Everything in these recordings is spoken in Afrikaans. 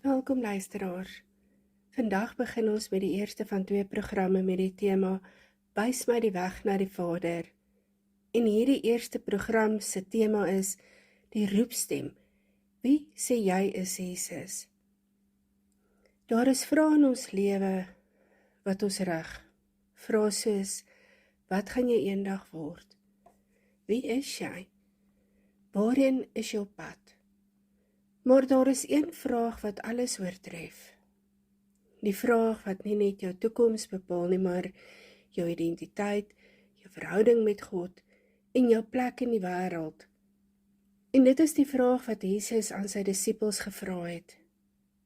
Welkom luisteraars. Vandag begin ons met die eerste van 2 programme met die tema Wys my die weg na die Vader. En hierdie eerste program se tema is die roepstem. Wie sê jy is Jesus? Daar is vrae in ons lewe wat ons rig. Vrae soos, wat gaan jy eendag word? Wie is jy? Waarheen is jou pad? Maar daar is een vraag wat alles oortref. Die vraag wat nie net jou toekoms bepaal nie, maar jou identiteit, jou verhouding met God en jou plek in die wêreld. En dit is die vraag wat Jesus aan sy disippels gevra het.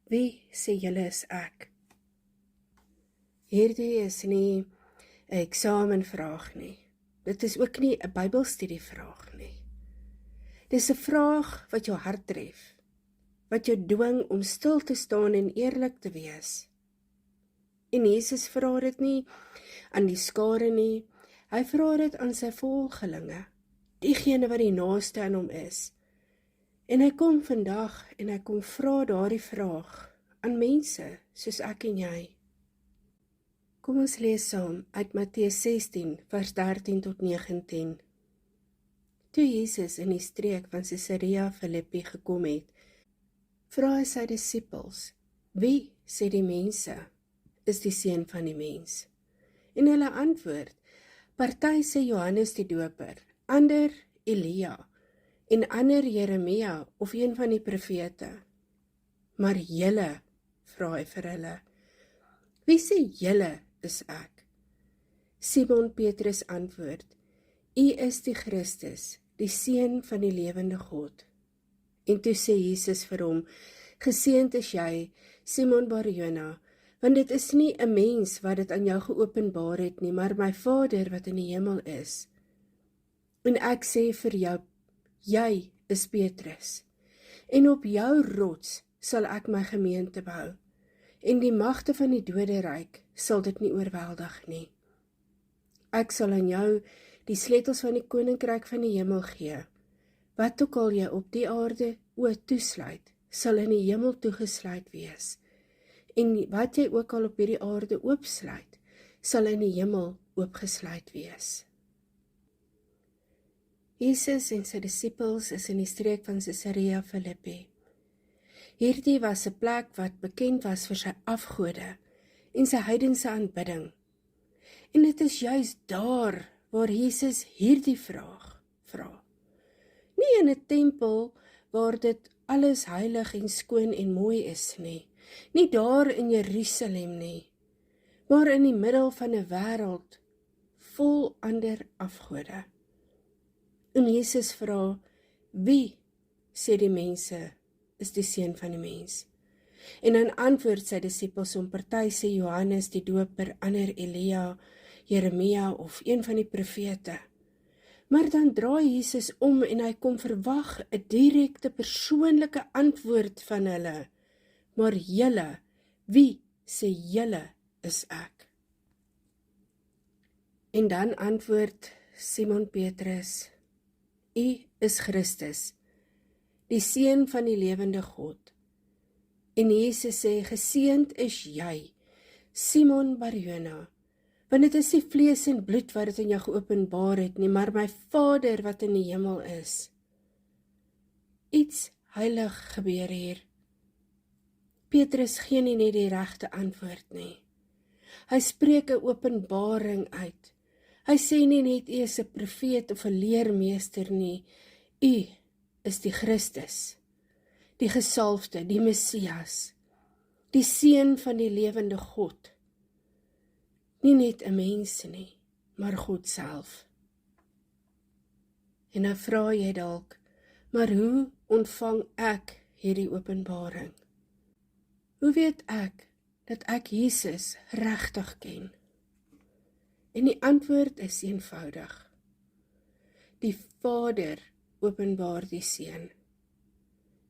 Wie sê julle is ek? Hierdie is nie 'n eksamenvraag nie. Dit is ook nie 'n Bybelstudievraag nie. Dis 'n vraag wat jou hart tref, wat jou dwing om stil te staan en eerlik te wees. En Jesus vra dit nie aan die skare nie, hy vra dit aan sy volgelinge, diegene wat die naaste aan hom is. En hy kom vandag en hy kom vra daardie vraag aan mense soos ek en jy. Kom ons lees saam uit Matteus 16 vers 13 tot 19. Toe Jesus in die streek van Caesarea Philippi gekom het, vra hy sy disippels, wie sê die mense is die seun van die mens? En hulle antwoord, party sê Johannes die Doper, ander Elia, en ander Jeremia of een van die profete. Maar julle, vra hy vir hulle, wie sê julle is ek? Simon Petrus antwoord, U is die Christus, die Seun van die lewende God. En toe sê Jesus vir hom, geseënd is jy, Simon Bar-Jona, want dit is nie 'n mens wat dit aan jou geopenbaar het nie, maar my Vader wat in die hemel is. En ek sê vir jou, jy is Petrus, en op jou rots sal ek my gemeente bou, en die magte van die doderyk sal dit nie oorweldig nie. Ek sal aan jou die sleutels van die koninkryk van die hemel gee. Wat ook al jy op die aarde toesluit, sal in die hemel toegesluit wees. En wat jy ook al op hierdie aarde oopsluit, sal in die hemel oopgesluit wees. Jesus en sy disippels is in die streek van Caesarea Philippi. Hierdie was 'n plek wat bekend was vir sy afgode en sy heidense aanbidding. En dit is juis daar waar Jesus hierdie vraag vra. Nie in 'n tempel waar dit alles heilig en skoon en mooi is nie. Nie daar in Jerusalem nie, maar in die middel van 'n wêreld vol ander afgode. En Jesus vra, wie sê die mense is die seun van die mens? En dan antwoord sy disippels om party sê Johannes die Doper, ander Elia, Jeremia of een van die profete. Maar dan draai Jesus om en hy kom verwag 'n direkte persoonlike antwoord van hulle. Maar julle, wie sê julle is ek? En dan antwoord Simon Petrus, U is Christus, die Seun van die lewende God. En Jesus sê, geseënd is jy, Simon Bar-Jona, want dit is nie vlees en bloed wat dit in jou geopenbaar het nie, maar my Vader wat in die hemel is. Iets heilig gebeur hier. Petrus gee nie net die regte antwoord nie. Hy spreek 'n openbaring uit. Hy sê nie net U is 'n profeet of 'n leermeester nie. U is die Christus, die gesalfde, die Messias, die Seun van die lewende God. Nie net 'n mens nie, maar God self. En nou vra jy dalk, maar hoe ontvang ek hierdie openbaring? Hoe weet ek dat ek Jesus regtig ken? En die antwoord is eenvoudig. Die Vader openbaar die Seun.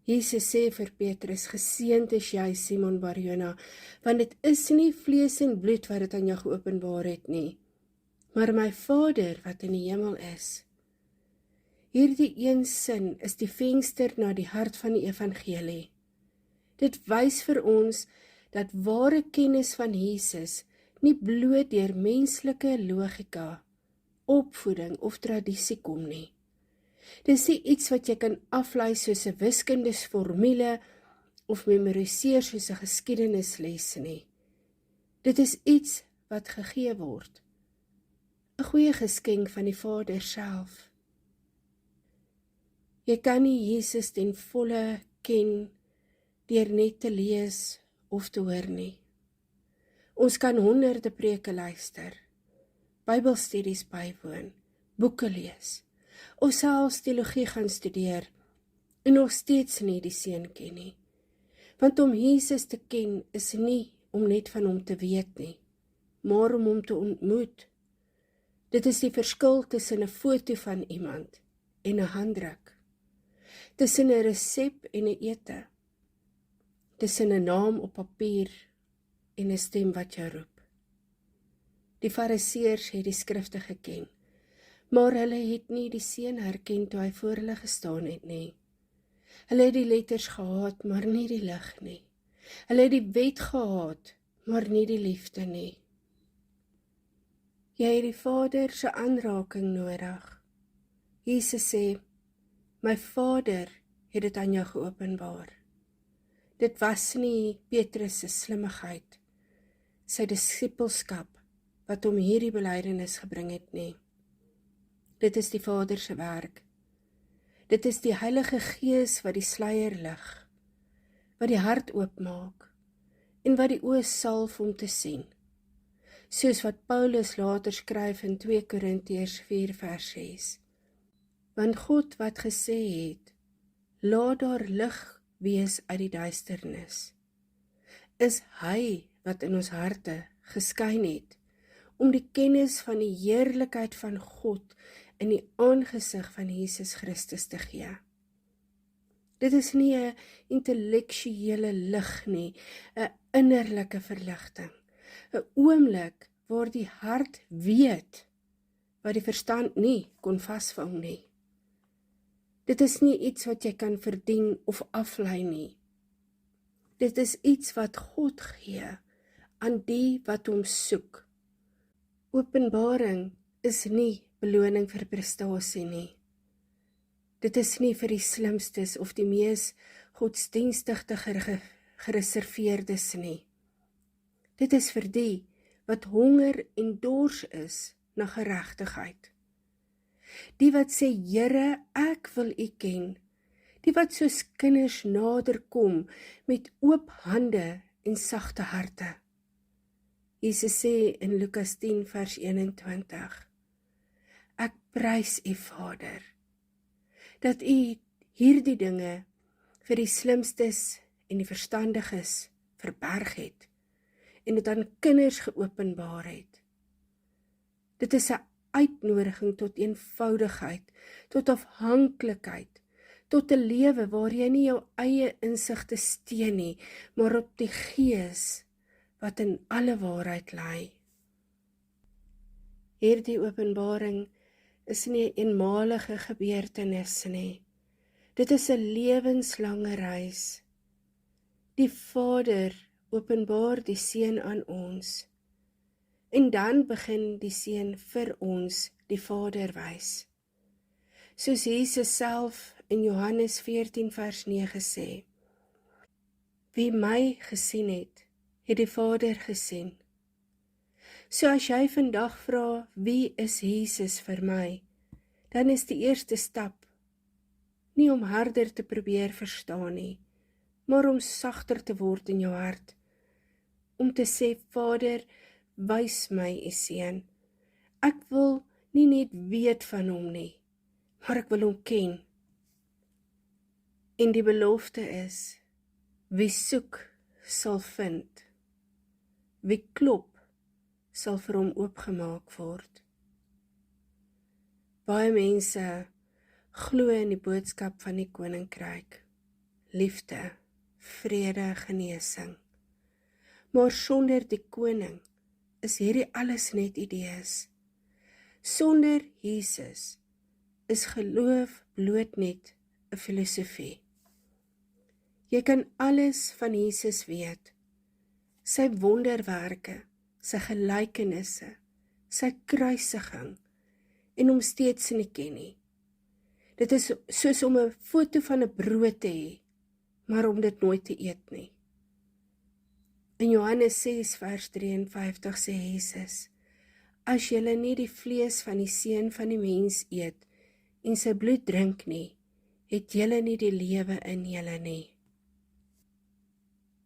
Jesus sê vir Petrus, geseënd is jy, Simon Bar-Jona, want dit is nie vlees en bloed wat dit aan jou geopenbaar het nie, maar my Vader wat in die hemel is. Hierdie een sin is die venster na die hart van die evangelie. Dit wys vir ons dat ware kennis van Jesus nie bloot deur menslike logika, opvoeding of tradisie kom nie. Dis nie iets wat jy kan aflei soos 'n wiskundeformule of memoriseer soos 'n geskiedenisles nie. Dit is iets wat gegee word. 'n Goeie geskenk van die Vader self. Jy kan nie Jesus ten volle ken deur net te lees of te hoor nie. Ons kan honderde preke luister, Bybelstudies bywoon, boeke lees, of selfs teologie gaan studeer en nog steeds nie die seun ken nie. Want om Jesus te ken is nie om net van hom te weet nie, maar om hom te ontmoet. Dit is die verskil tussen 'n foto van iemand en 'n handdruk, tussen 'n resep en 'n ete, tussen 'n naam op papier en 'n stem wat jou roep. Die Fariseërs het die skrifte geken, maar hulle het nie die seun herken toe hy voor hulle gestaan het nie. Hulle het die letters gehaat, maar nie die lig nie. Hulle het die wet gehaat, maar nie die liefde nie. Jy het die Vader se aanraking nodig. Jesus sê, my Vader het dit aan jou geopenbaar. Dit was nie Petrus se slimmigheid, sy disippelskap, wat hom hierdie belydenis gebring het nie. Dit is die Vader se werk. Dit is die Heilige Gees wat die sluier lig, wat die hart oopmaak en wat die oë salf om te sien. Soos wat Paulus later skryf in 2 Korintiërs 4 vers 6. Want God wat gesê het, laat daar lig wees uit die duisternis, is hy wat in ons harte geskyn het, om die kennis van die heerlikheid van God in die aangesig van Jesus Christus te gee. Dit is nie 'n intellektuele lig nie, 'n innerlike verligting, 'n oomblik waar die hart weet wat die verstand nie kon vasvou nie. Dit is nie iets wat jy kan verdien of aflei nie. Dit is iets wat God gee aan die wat hom soek. Openbaring is nie beloning vir prestasie nie. Dit is nie vir die slimstes of die mees godsdienstige gereserveerdes nie. Dit is vir die wat honger en dors is na geregtigheid. Die wat sê, Here, ek wil U ken. Die wat soos kinders nader kom met oop hande en sagte harte. Jesus sê in Lukas 10 vers 21, ek prys U Vader, dat U hierdie dinge vir die slimstes en die verstandiges verberg het en dit aan kinders geopenbaar het. Dit is 'n uitnodiging tot eenvoudigheid, tot afhanklikheid, tot 'n lewe waar jy nie jou eie insigte steun nie, maar op die Gees wat in alle waarheid lei. Hierdie openbaring is nie 'n eenmalige gebeurtenis nie. Dit is 'n lewenslange reis. Die Vader openbaar die Seun aan ons. En dan begin die Seun vir ons die Vader wys. Soos Jesus self in Johannes 14 vers 9 sê, wie my gesien het, het die Vader gesien. So as jy vandag vra, wie is Jesus vir my, dan is die eerste stap nie om harder te probeer verstaan nie, maar om sagter te word in jou hart, om te sê, Vader, wys my U Seun. Ek wil nie net weet van hom nie, maar ek wil hom ken. En die belofte is, wie soek sal vind, wie klop sal vir hom oopgemaak word. Baie mense glo in die boodskap van die koninkryk, liefde, vrede, genesing. Maar sonder die koning is hierdie alles net idees. Sonder Jesus is geloof bloot net 'n filosofie. Jy kan alles van Jesus weet. Sy wonderwerke, sy gelykenisse, sy kruisiging, en hom steeds nie ken nie. Dit is soos om 'n foto van 'n brood te hê, maar om dit nooit te eet nie. In Johannes 6 vers 53 sê Jesus, as julle nie die vlees van die Seun van die mens eet en sy bloed drink nie, het julle nie die lewe in julle nie.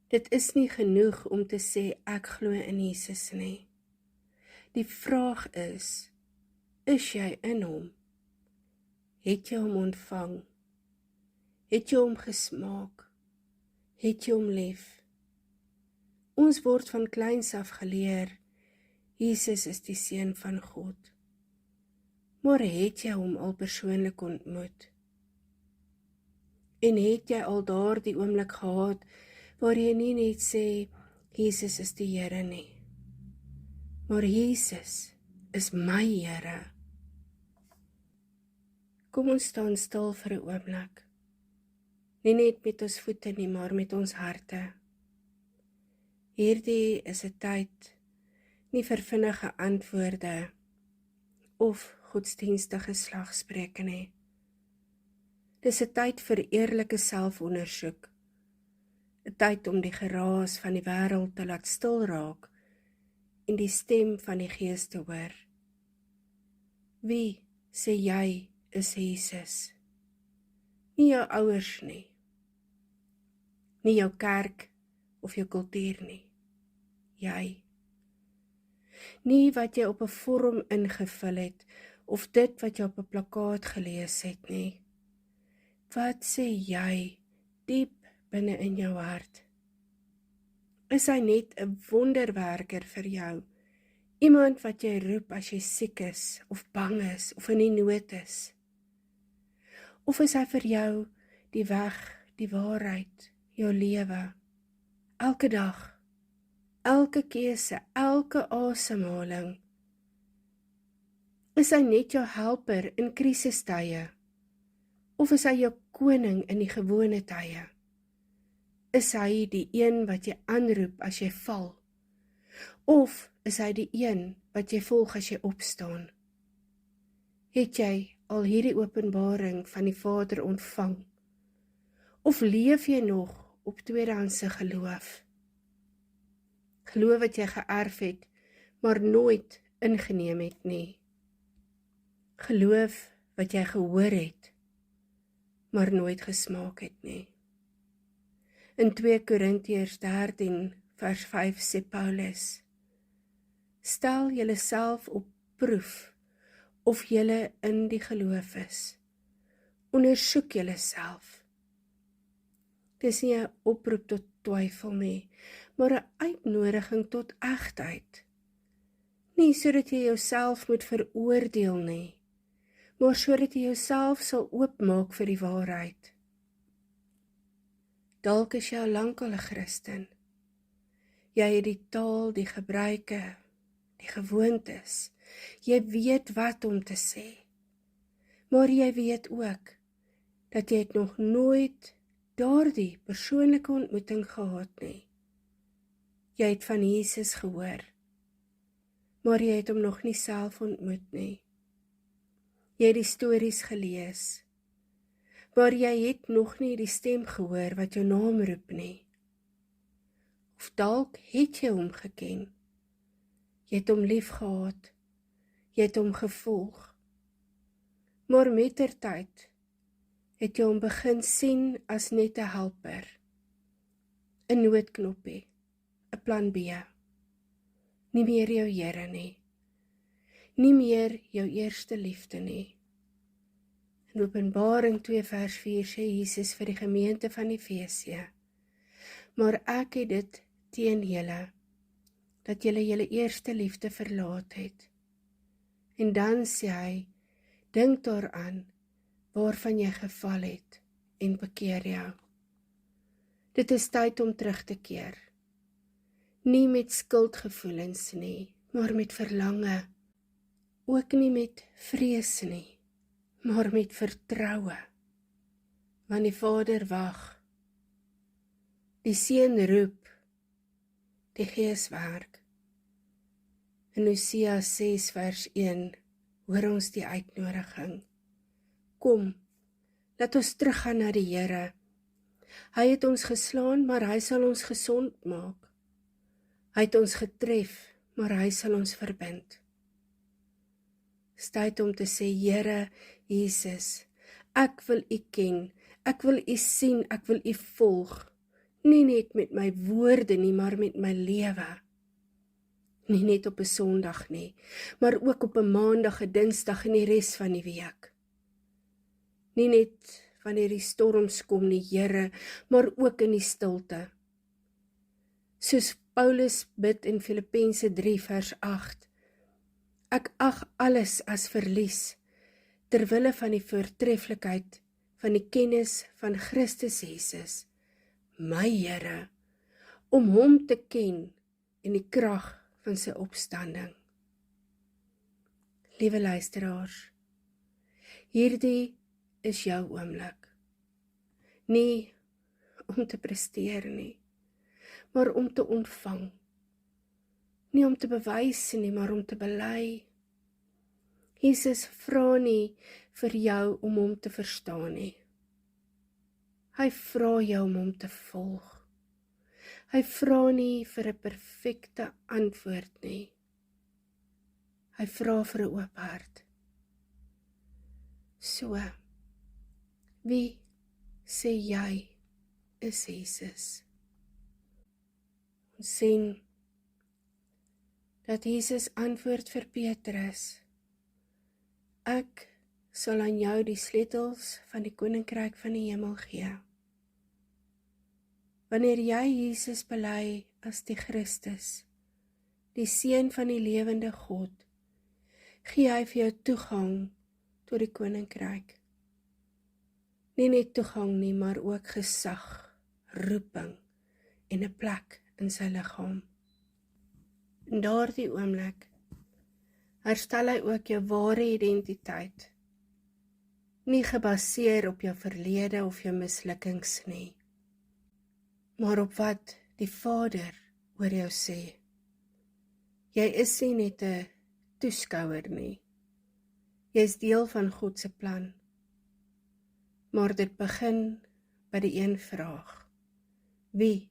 Dit is nie genoeg om te sê ek glo in Jesus nie. Die vraag is jy in hom? Het jy hom ontvang? Het jy hom gesmaak? Het jy hom lief? Ons word van kleins af geleer, Jesus is die Seun van God. Maar het jy hom al persoonlik ontmoet? En het jy al daardie oomblik gehad, waar jy nie net sê, Jesus is die Here nie, maar Jesus is my Here. Kom ons staan stil vir 'n oomblik. Nie net met ons voete nie, maar met ons harte. Hierdie is 'n tyd nie vir vinnige antwoorde of godsdienstige slagspreuke nie. Dis 'n tyd vir eerlike selfondersoek. 'n Tyd om die geraas van die wêreld te laat stil raak en die stem van die Gees te hoor. Wie sê jy is Jesus? Nie jou ouers nie. Nie jou kerk of jou kultuur nie. Jy. Nie wat jy op 'n vorm ingevul het of dit wat jy op 'n plakkaat gelees het nie. Wat sê jy diep binne in jou hart? Is hy net 'n wonderwerker vir jou? Iemand wat jy roep as jy siek is of bang is of in die nood is? Of is hy vir jou die weg, die waarheid, jou lewe? Elke dag, elke keuse, elke asemhaling. Is hy net jou helper in krisistye? Of is hy jou koning in die gewone tye? Is hy die een wat jy aanroep as jy val? Of is hy die een wat jy volg as jy opstaan? Het jy al hierdie openbaring van die Vader ontvang? Of leef jy nog op tweedehandse geloof? Geloof wat jy geërf het, maar nooit ingeneem het nie. Geloof wat jy gehoor het, maar nooit gesmaak het nie. In 2 Korintiërs 13 vers 5 sê Paulus, stel julleself op proef of julle in die geloof is. Ondersoek julleself. Dis nie 'n oproep tot twyfel nie, maar 'n uitnodiging tot egtheid. Nie sodat jy jouself moet veroordeel nie, maar sodat jy jouself sal oopmaak vir die waarheid. Dalk is jy al lankal 'n Christen. Jy het die taal, die gebruike, die gewoontes. Jy weet wat om te sê. Maar jy weet ook dat jy het nog nooit daardie persoonlike ontmoeting gehad nie. Jy het van Jesus gehoor, maar jy het hom nog nie self ontmoet nie. Jy het die stories gelees, maar jy het nog nie die stem gehoor wat jou naam roep nie. Of dalk het jy hom geken. Jy het hom lief gehad, jy het hom gevolg. Maar mettertyd het jy hom begin sien as net 'n helper, 'n noodknoppie, 'n plan B. Nie meer jou Here nie, nie meer jou eerste liefde nie. In Openbaring 2 vers 4 sê Jesus vir die gemeente van Efesië, maar ek het dit teen julle, dat julle julle eerste liefde verlaat het. En dan sê hy, dink daaraan waarvan jy geval het en bekeer jou. Dit is tyd om terug te keer. Nie met skuldgevoelens nie, maar met verlange. Ook nie met vrees nie, maar met vertroue. Want die Vader wag. Die Seun roep, die Gees werk. In Hosea 6 vers 1 hoor ons die uitnodiging. Kom, laat ons teruggaan na die Here. Hy het ons geslaan, maar hy sal ons gesond maak. Hy het ons getref, maar hy sal ons verbind. Dis tyd om te sê, Here Jesus, ek wil U ken, ek wil U sien, ek wil U volg. Nie net met my woorde nie, maar met my lewe. Nie net op 'n Sondag nie, maar ook op 'n Maandag, 'n Dinsdag en die res van die week. Nie net wanneer die storms kom nie, Here, maar ook in die stilte. Soos Paulus bid in Filippense 3 vers 8. Ek ag alles as verlies, terwille van die voortreffelikheid van die kennis van Christus Jesus, my Here, om hom te ken en die krag van sy opstanding. Liewe luisteraars, hierdie is jou oomblik. Nie om te presteer nie, maar om te ontvang. Nie om te bewys nie, maar om te bely. Jesus vra nie vir jou om hom te verstaan nie. Hy vra jou om hom te volg. Hy vra nie vir 'n perfekte antwoord nie. Hy vra vir 'n oop hart. So, wie sê jy is Jesus? Ons sien dat Jesus antwoord vir Petrus, ek sal aan jou die sleutels van die koninkryk van die hemel gee. Wanneer jy Jesus bely as die Christus, die Seun van die lewende God, gee hy vir jou toegang tot die koninkryk. Nie net toegang nie, maar ook gesag, roeping en 'n plek in sy liggaam. In daardie oomblik herstel hy ook jou ware identiteit, nie gebaseer op jou verlede of jou mislukkings nie, maar op wat die Vader oor jou sê. Jy is nie net 'n toeskouer nie, jy is deel van God se plan. Maar dit begin by die een vraag. Wie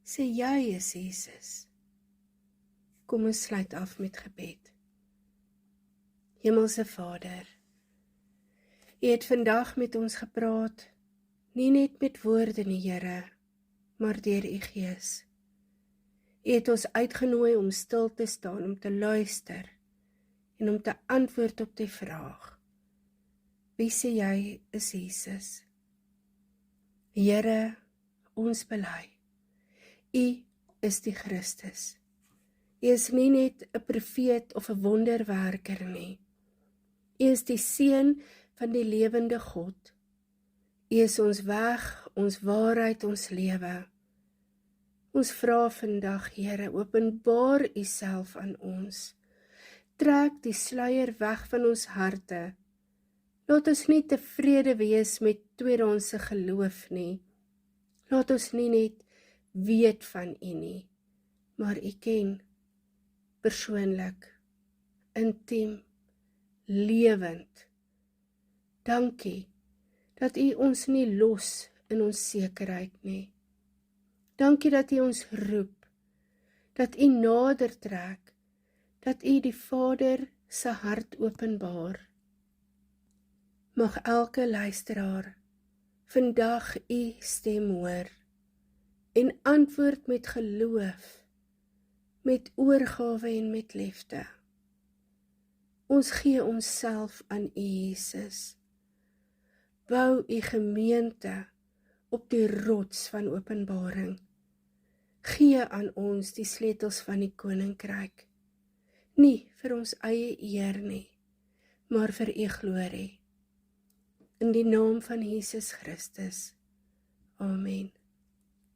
sê jy is Jesus? Kom ons sluit af met gebed. Hemelse Vader, U het vandag met ons gepraat, nie net met woorde nie, Here, maar deur U Gees. U het ons uitgenooi om stil te staan, om te luister en om te antwoord op die vraag. Wie sê jy is Jesus? Here, ons bely. U is die Christus. U is nie net 'n profeet of 'n wonderwerker nie. U is die Seun van die lewende God. U is ons weg, ons waarheid, ons lewe. Ons vra vandag, Here, openbaar U self aan ons. Trek die sluier weg van ons harte. Laat ons nie tevrede wees met tweedehandse geloof nie. Laat ons nie net weet van U nie, maar U ken, persoonlik, intiem, lewend. Dankie dat U ons nie los in ons sekerheid nie. Dankie dat U ons roep, dat U nader trek, dat U die Vader se hart openbaar. Mag elke luisteraar vandag U stem hoor en antwoord met geloof, met oorgawe en met liefde. Ons gee onsself aan U, Jesus. Bou U gemeente op die rots van openbaring. Gee aan ons die sleutels van die koninkryk. Nie vir ons eie eer nie, maar vir U glorie. In die naam van Jesus Christus. Amen.